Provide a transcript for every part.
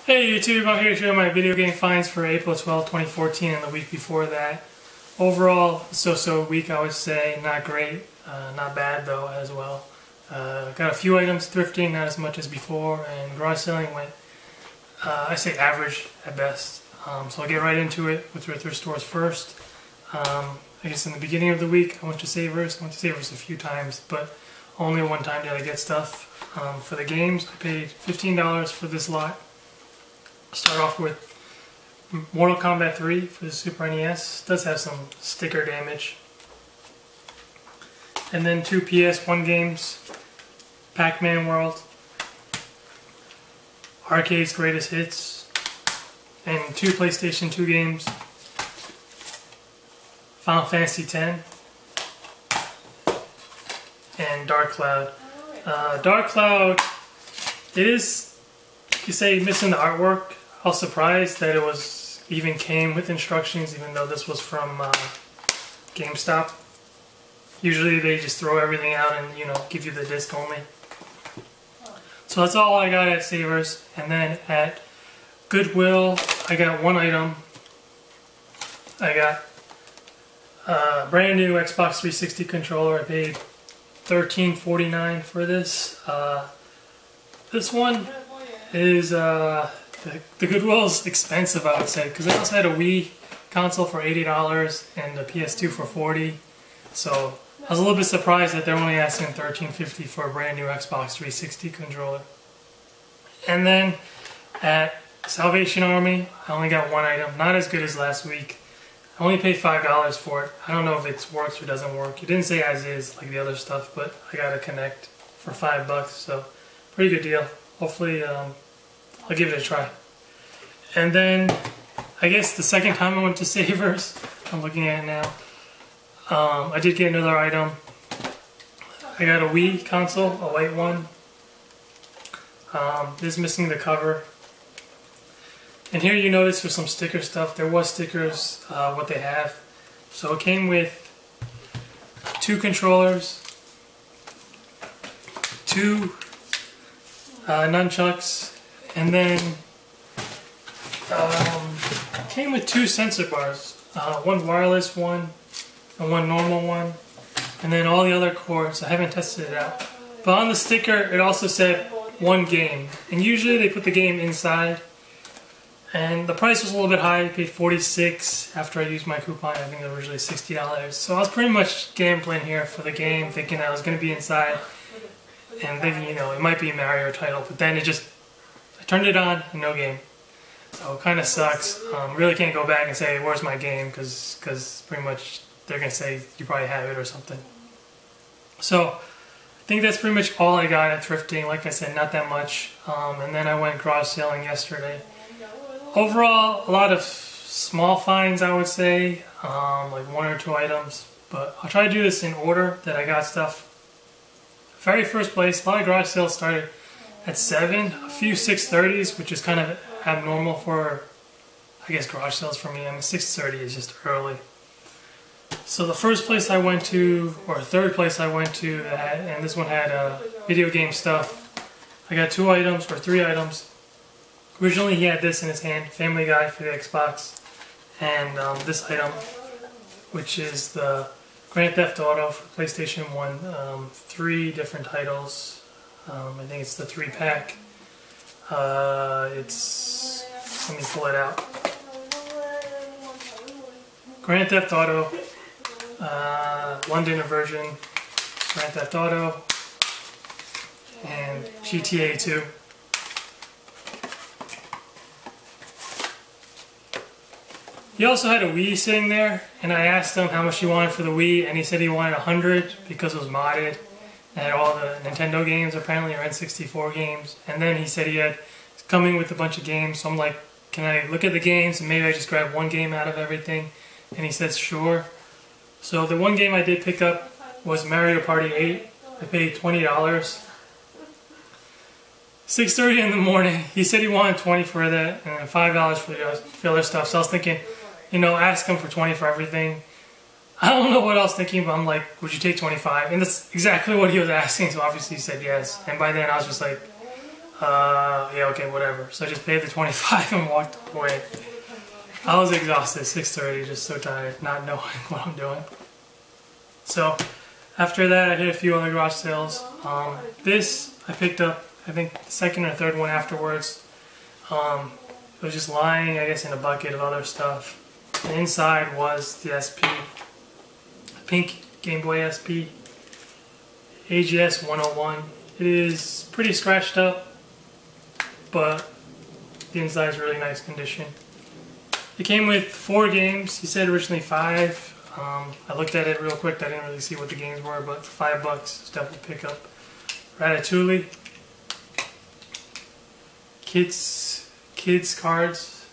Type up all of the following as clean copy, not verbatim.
Hey YouTube, I'm here to show you my video game finds for April 12, 2014 and the week before that. Overall, so week I would say, not great, not bad though as well. Got a few items thrifting, not as much as before, and garage selling went, I say average at best. So I'll get right into it with thrift stores first. I guess in the beginning of the week I went to Savers. I went to Savers a few times, but only one time did I get stuff. For the games, I paid $15 for this lot. Start off with Mortal Kombat 3 for the Super NES. Does have some sticker damage. And then two PS1 games, Pac-Man World, Arcade's Greatest Hits, and two PlayStation 2 games, Final Fantasy X, and Dark Cloud. Dark Cloud, it is, you say, missing the artwork. I was surprised that it even came with instructions, even though this was from GameStop. Usually they just throw everything out and, give you the disc only. So that's all I got at Savers. And then at Goodwill, I got one item. I got a brand new Xbox 360 controller. I paid $13.49 for this. This one is the Goodwill's expensive, I would say, because they also had a Wii console for $80 and a PS2 for $40. So I was a little bit surprised that they're only asking $13.50 for a brand new Xbox 360 controller. And then at Salvation Army, I only got one item, not as good as last week. I only paid $5 for it. I don't know if it works or doesn't work. It didn't say as is like the other stuff, but I got a Connect for $5, so pretty good deal. Hopefully, I'll give it a try. And then, I guess the second time I went to Savers, I'm looking at it now, I did get another item. I got a Wii console, a white one. This is missing the cover. And here you notice there's some sticker stuff. There was stickers, what they have. So it came with two controllers, two nunchucks, and then came with two sensor bars, one wireless one and one normal one, and then all the other cords. I haven't tested it out, but on the sticker it also said one game, and usually they put the game inside, and the price was a little bit high. I paid $46 after I used my coupon. I think it was originally $60, so I was pretty much gambling here for the game, thinking I was going to be inside and thinking, it might be a Mario title, but then I turned it on and no game. So it kind of sucks. Really can't go back and say, where's my game, because pretty much they're going to say you probably have it or something. So I think that's pretty much all I got at thrifting. Like I said, not that much. And then I went garage selling yesterday. Overall, a lot of small finds, I would say, like one or two items. But I'll try to do this in order that I got stuff. Very first place, a lot of garage sales started at 7, a few 6:30s, which is kind of abnormal for, I guess, garage sales for me. I mean, 6:30 is just early. So the first place I went to, or third place I went to, and this one had video game stuff. I got two items, or three items. Originally he had this in his hand, Family Guy for the Xbox, and this item, which is the Grand Theft Auto for PlayStation 1, 3 different titles. I think it's the 3-pack. Let me pull it out. Grand Theft Auto, London version, Grand Theft Auto, and GTA 2. He also had a Wii sitting there, and I asked him how much he wanted for the Wii, and he said he wanted $100 because it was modded. It had all the Nintendo games, apparently, or N64 games. And then he said it's coming with a bunch of games, so I'm like, can I look at the games and maybe I just grab one game out of everything? And he said sure. So the one game I did pick up was Mario Party 8. I paid $20. 6:30 in the morning. He said he wanted $20 for that and $5 for the other stuff. So I was thinking, ask him for $20 for everything. I don't know what I was thinking, but I'm like, would you take $25? And that's exactly what he was asking, so obviously he said yes. And by then I was just like, Yeah, okay, whatever. So I just paid the 25 and walked away. I was exhausted, 6:30, just so tired, not knowing what I'm doing. So after that, I hit a few other garage sales. This I picked up, I think, the second or third one afterwards. It was just lying, I guess, in a bucket of other stuff. And inside was the SP, pink Game Boy SP, AGS 101. It is pretty scratched up, but the inside is really nice condition. It came with 4 games. He said originally 5. I looked at it real quick. I didn't really see what the games were, but for $5, it's definitely pick up. Ratatouille, kids cards,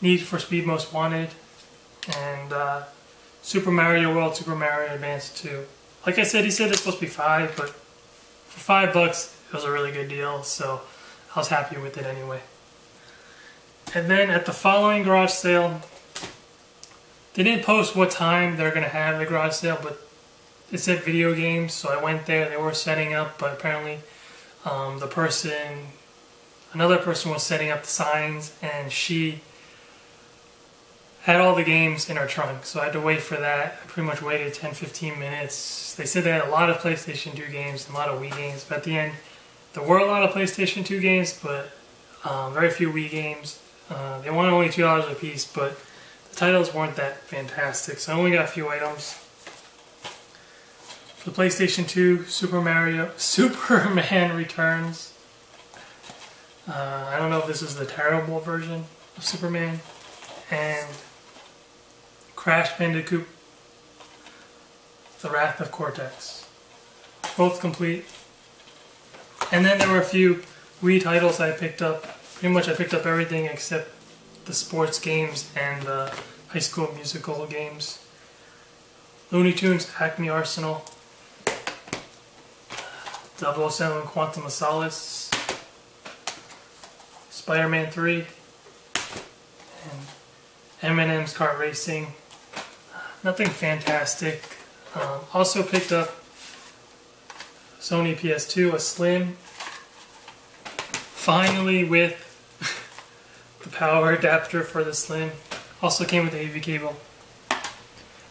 Need for Speed Most Wanted, and Super Mario World, Super Mario Advance 2. Like I said, he said it's supposed to be 5, but for $5 it was a really good deal, so I was happy with it anyway. And then at the following garage sale, they didn't post what time they're going to have the garage sale, but it said video games, so I went there. They were setting up, but apparently another person was setting up the signs, and she had all the games in her trunk, so I had to wait for that. I pretty much waited 10-15 minutes. They said they had a lot of PlayStation 2 games and a lot of Wii games, but at the end, there were a lot of PlayStation 2 games, but very few Wii games. They wanted only $2 a piece, but the titles weren't that fantastic, so I only got a few items. For the PlayStation 2, Superman Returns. I don't know if this is the terrible version of Superman. And Crash Bandicoot, The Wrath of Cortex. Both complete. And then there were a few Wii titles I picked up. Pretty much I picked up everything except the sports games and the High School Musical games. Looney Tunes Acme Arsenal, 007 Quantum of Solace, Spider-Man 3, and M&M's Kart Racing. Nothing fantastic. Also picked up Sony PS2, a Slim. Finally with the power adapter for the Slim. Also came with the AV cable. I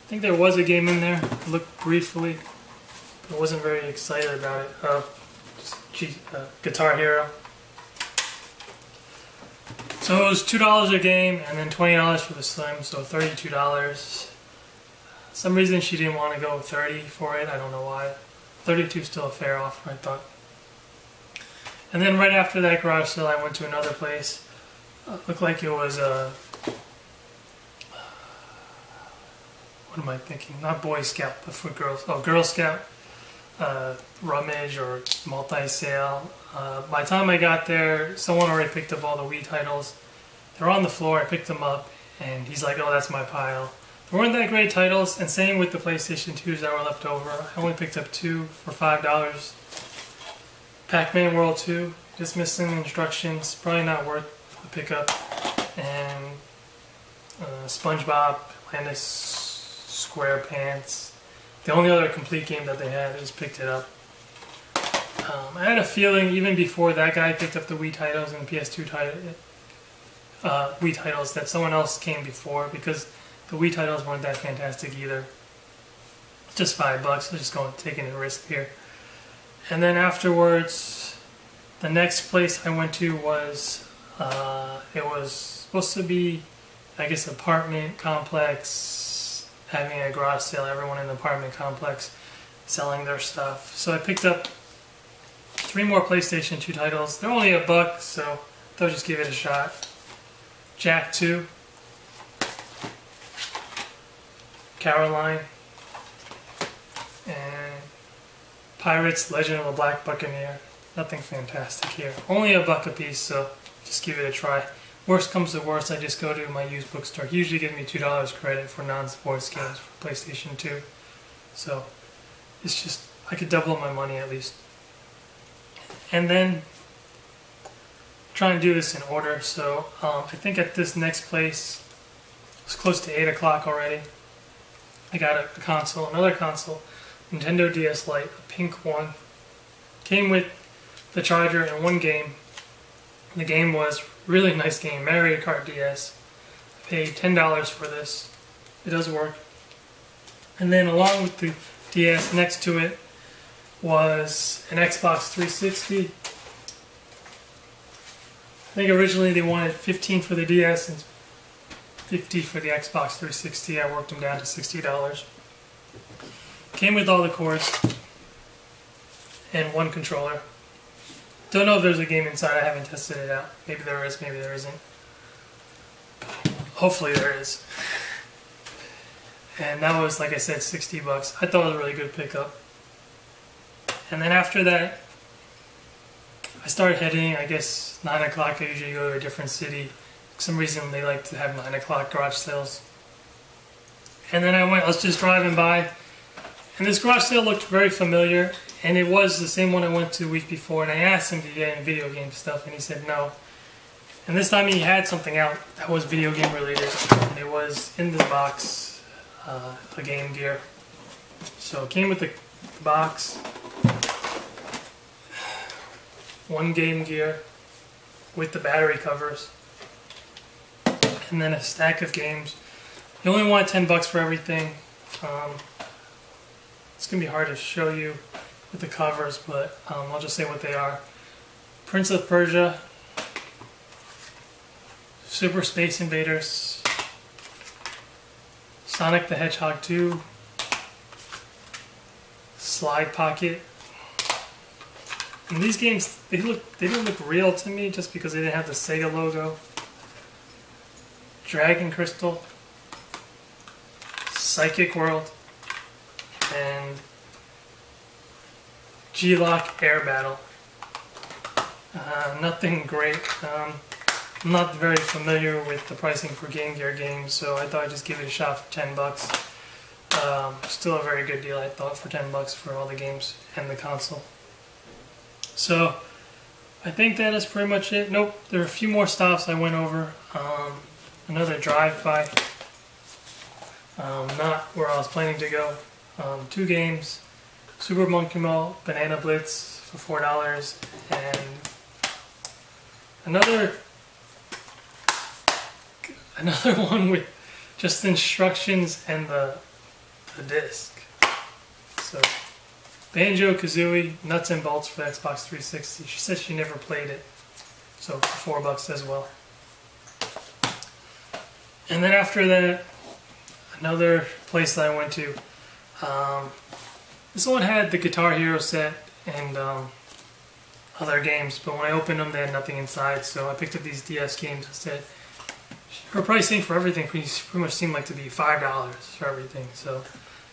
think there was a game in there. I looked briefly, but I wasn't very excited about it. Guitar Hero. So it was $2 a game and then $20 for the Slim, so $32. Some reason she didn't want to go $30 for it, I don't know why. $32 is still a fair offer, I thought. And then right after that garage sale, I went to another place. Looked like it was what am I thinking? Not Boy Scout, but for girls. Oh, Girl Scout. Rummage or multi-sale. By the time I got there, someone already picked up all the Wii titles. They were on the floor, I picked them up, and he's like, oh, that's my pile. There weren't that great titles, and same with the PlayStation 2s that were left over. I only picked up 2 for $5. Pac-Man World 2, just missing instructions, probably not worth the pickup. And SpongeBob, Atlantis SquarePants. The only other complete game that they had, I just picked it up. I had a feeling even before that guy picked up the Wii titles and the PS2 Wii titles that someone else came before, because the Wii titles weren't that fantastic either. Just $5, so just taking a risk here. And then afterwards, the next place I went to was, it was supposed to be, I guess, an apartment complex, having a garage sale, everyone in the apartment complex selling their stuff. So I picked up 3 more PlayStation 2 titles. They're only $1, so I thought I'd just give it a shot. Jack 2, Caroline, and Pirates Legend of the Black Buccaneer. Nothing fantastic here. Only $1 a piece, so just give it a try. Worst comes to worst, I just go to my used bookstore. He usually gives me $2 credit for non-sports games for PlayStation 2. So it's just, I could double my money at least. And then trying to do this in order, so I think at this next place, it's close to 8 o'clock already. I got a console, another console, Nintendo DS Lite, a pink one. Came with the charger, and one game. The game was a really nice game, Mario Kart DS. I paid $10 for this. It does work. And then along with the DS, next to it was an Xbox 360. I think originally they wanted $15 for the DS and $50 for the Xbox 360. I worked them down to $60. Came with all the cords and one controller. Don't know if there's a game inside. I haven't tested it out. Maybe there is, maybe there isn't. Hopefully there is. And that was, like I said, $60. I thought it was a really good pickup. And then after that, I started heading, I guess 9 o'clock I usually go to a different city. For some reason they like to have 9 o'clock garage sales. And then I was just driving by, and this garage sale looked very familiar, and it was the same one I went to the week before, and I asked him to get any video game stuff, and he said no. And this time he had something out that was video game related, and it was in the box, a Game Gear. So it came with the box, one Game Gear with the battery covers, and then a stack of games. You only want $10 for everything. It's going to be hard to show you with the covers, but I'll just say what they are. Prince of Persia, Super Space Invaders, Sonic the Hedgehog 2, Slide Pocket. And these games, they didn't look real to me just because they didn't have the Sega logo. Dragon Crystal, Psychic World, and G-Lock Air Battle. Nothing great. I'm not very familiar with the pricing for Game Gear games, so I thought I'd just give it a shot for $10. Still a very good deal, I thought, for $10 for all the games and the console. So I think that is pretty much it. Nope, there are a few more stops I went over. Another drive-by. Not where I was planning to go. 2 games. Super Monkey Ball, Banana Blitz for $4, and another one with just instructions and the disc. So Banjo-Kazooie, Nuts and Bolts for the Xbox 360. She said she never played it, so for $4 as well. And then after that, another place that I went to. This one had the Guitar Hero set and other games, but when I opened them, they had nothing inside, so I picked up these DS games instead. Her pricing for everything pretty much seemed like to be $5 for everything, so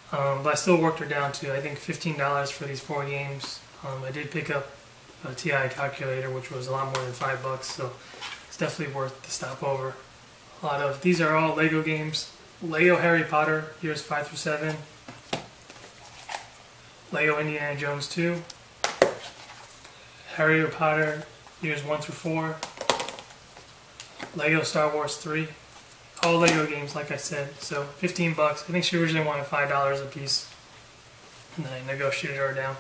but I still worked her down to, I think, $15 for these 4 games. I did pick up a TI calculator, which was a lot more than $5, so it's definitely worth the stop over. These are all Lego games. Lego Harry Potter, years 5 through 7. Lego Indiana Jones 2. Harry Potter, years 1 through 4. Lego Star Wars 3. All Lego games, like I said. So $15. I think she originally wanted $5 a piece, and then I negotiated her down.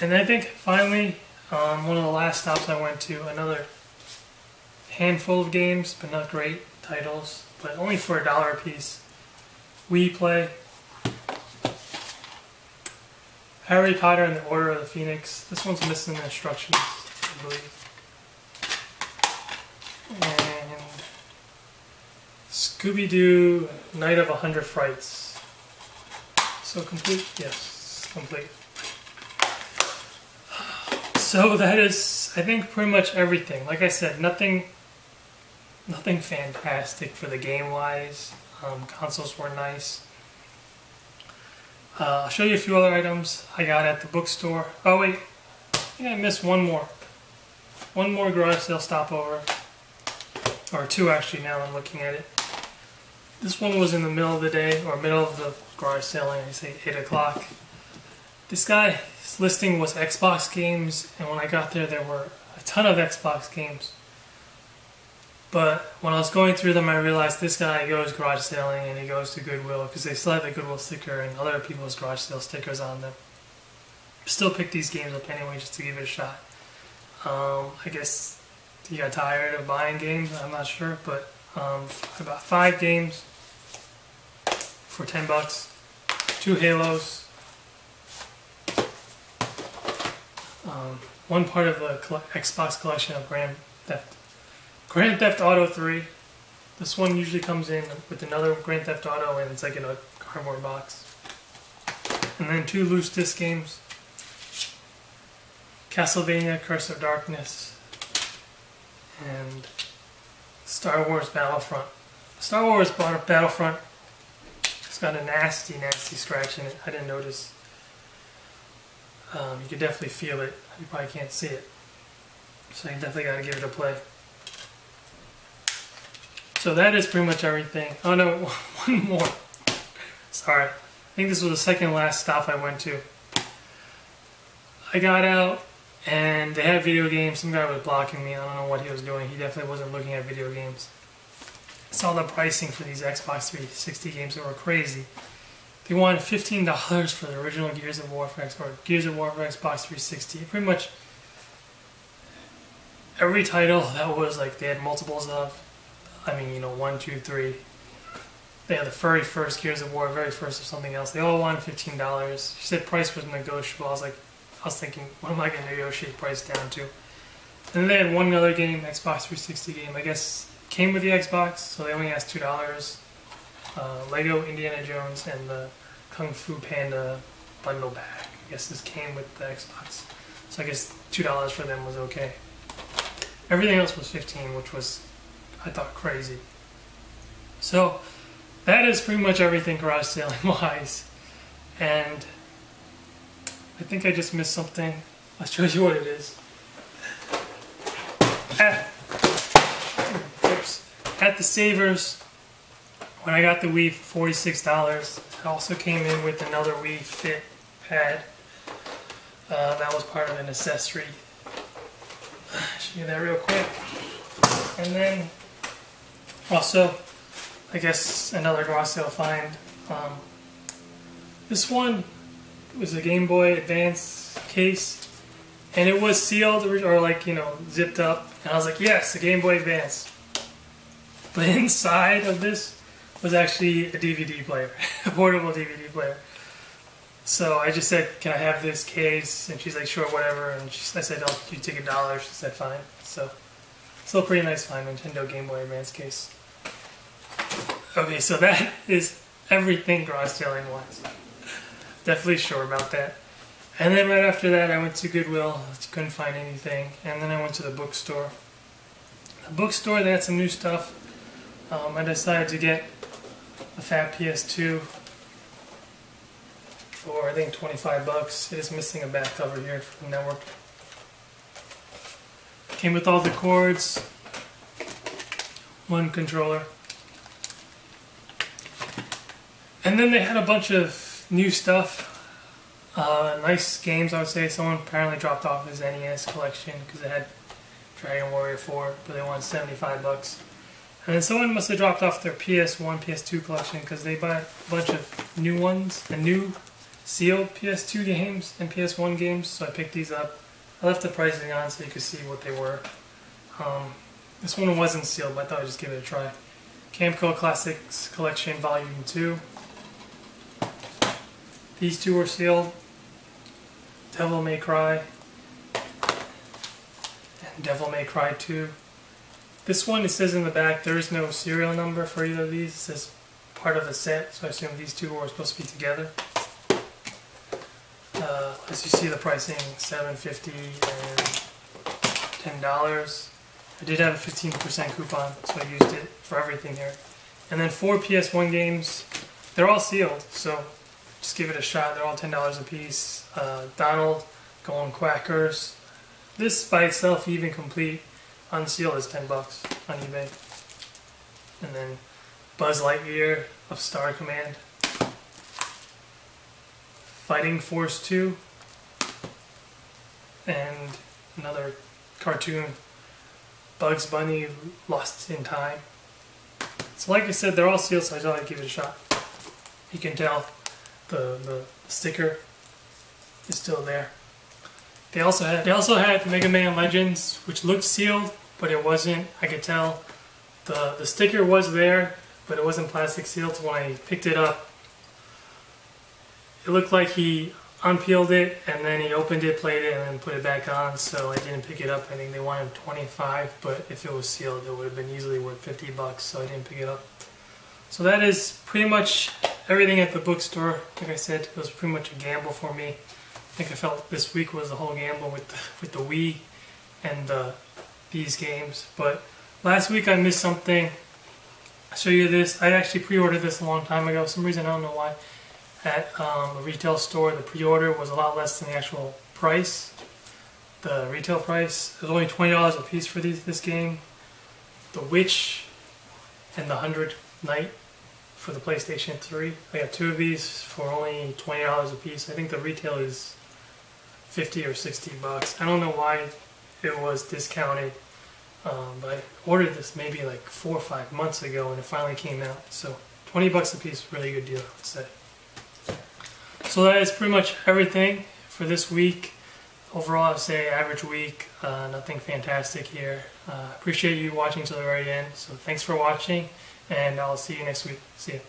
And then I think finally, one of the last stops I went to, another handful of games, but not great titles, but only for $1 a piece. We Play, Harry Potter and the Order of the Phoenix. This one's missing the instructions, I believe. And Scooby-Doo, Night of 100 Frights. So complete? Yes, complete. So that is, I think, pretty much everything. Like I said, nothing fantastic for the game-wise. Consoles were nice. I'll show you a few other items I got at the bookstore. Oh wait, I think I missed one more. One more garage sale stopover. Or 2 actually, now I'm looking at it. This one was in the middle of the day, or middle of the garage sale, I say 8 o'clock. This guy's listing was Xbox games, and when I got there, there were a ton of Xbox games. But when I was going through them, I realized this guy goes garage selling and he goes to Goodwill because they still have the Goodwill sticker and other people's garage sale stickers on them. Still picked these games up anyway just to give it a shot. I guess he got tired of buying games, I'm not sure, but I bought 5 games for $10, 2 Halos, one part of the Xbox collection of Grand Theft Auto 3. This one usually comes in with another Grand Theft Auto, and it's like in a cardboard box. And then 2 loose disc games, Castlevania Curse of Darkness, and Star Wars Battlefront. Star Wars Battlefront, it's got a nasty, nasty scratch in it. I didn't notice. You can definitely feel it. You probably can't see it. So you definitely got to give it a play. So that is pretty much everything. Oh no, one more. Sorry. I think this was the second last stop I went to. I got out and they had video games. Some guy was blocking me. I don't know what he was doing. He definitely wasn't looking at video games. I saw the pricing for these Xbox 360 games that were crazy. They wanted $15 for the original Gears of War for Xbox 360. Pretty much every title that was like they had multiples of. I mean, you know, 1, 2, 3. They had the very first Gears of War, very first of something else. They all wanted $15. She said price was negotiable. I was thinking, what am I going to negotiate price down to? And then they had one other game, Xbox 360 game. I guess came with the Xbox, so they only asked $2. Lego Indiana Jones and the Kung Fu Panda bundle pack. I guess this came with the Xbox. So I guess $2 for them was okay. Everything else was $15, which was, I thought, crazy. So that is pretty much everything garage sailing wise. And I think I just missed something. I'll show you what it is. At the Savers, when I got the Wii for $46, it also came in with another Wii Fit pad. That was part of an accessory. I'll show you that real quick. And then also, I guess another garage sale find. This one was a Game Boy Advance case, and it was sealed or like, you know, zipped up. And I was like, yes, a Game Boy Advance. But inside of this was actually a DVD player, a portable DVD player. So I just said, can I have this case? And she's like, sure, whatever. And I said, oh, you take $1. She said, fine. So still a pretty nice find, Nintendo Game Boy Advance case. Okay, so that is everything garage sailing wise. Definitely sure about that. And then right after that, I went to Goodwill. Couldn't find anything. And then I went to the bookstore. The bookstore, they had some new stuff. I decided to get a Fat PS2 for I think $25. It is missing a back cover here from the network. Came with all the cords, one controller, and then they had a bunch of new stuff. Nice games, I would say. Someone apparently dropped off his NES collection because it had Dragon Warrior 4, but they wanted $75. And then someone must have dropped off their PS1, PS2 collection because they bought a bunch of new ones, the new sealed PS2 games and PS1 games, so I picked these up. I left the pricing on so you could see what they were. This one wasn't sealed, but I thought I'd just give it a try. Camco Classics Collection Volume 2. These two were sealed. Devil May Cry and Devil May Cry 2. This one, it says in the back, there is no serial number for either of these. It says part of a set, so I assume these two were supposed to be together. As you see the pricing, $7.50 and $10. I did have a 15% coupon, so I used it for everything here. And then 4 PS1 games. They're all sealed, so just give it a shot. They're all $10 a piece. Donald, Going Quackers. This by itself, even complete, unsealed, is $10 on eBay. And then Buzz Lightyear of Star Command. Fighting Force 2. And another cartoon, Bugs Bunny Lost in Time. So like I said, they're all sealed, so I thought I'd give it a shot. You can tell the sticker is still there. They also had Mega Man Legends, which looked sealed, but it wasn't. I could tell the sticker was there, but it wasn't plastic sealed. So when I picked it up, it looked like he unpeeled it and then he opened it, played it, and then put it back on. So I didn't pick it up. I think they wanted $25, but if it was sealed, it would have been easily worth $50. So I didn't pick it up. So that is pretty much everything at the bookstore. Like I said, it was pretty much a gamble for me. I think I felt this week was the whole gamble with the Wii and these games. But last week I missed something. I'll show you this. I actually pre-ordered this a long time ago. For some reason, I don't know why. At a retail store, the pre-order was a lot less than the actual price. The retail price. It was only $20 a piece for this game. The Witch and the 100 Night for the PlayStation 3. I got two of these for only $20 a piece. I think the retail is $50 or $60. I don't know why it was discounted, but I ordered this maybe like 4 or 5 months ago and it finally came out. So $20 a piece, really good deal, I would say. So that is pretty much everything for this week. Overall, I'd say average week, nothing fantastic here. Appreciate you watching to the very end. So thanks for watching, and I'll see you next week. See ya.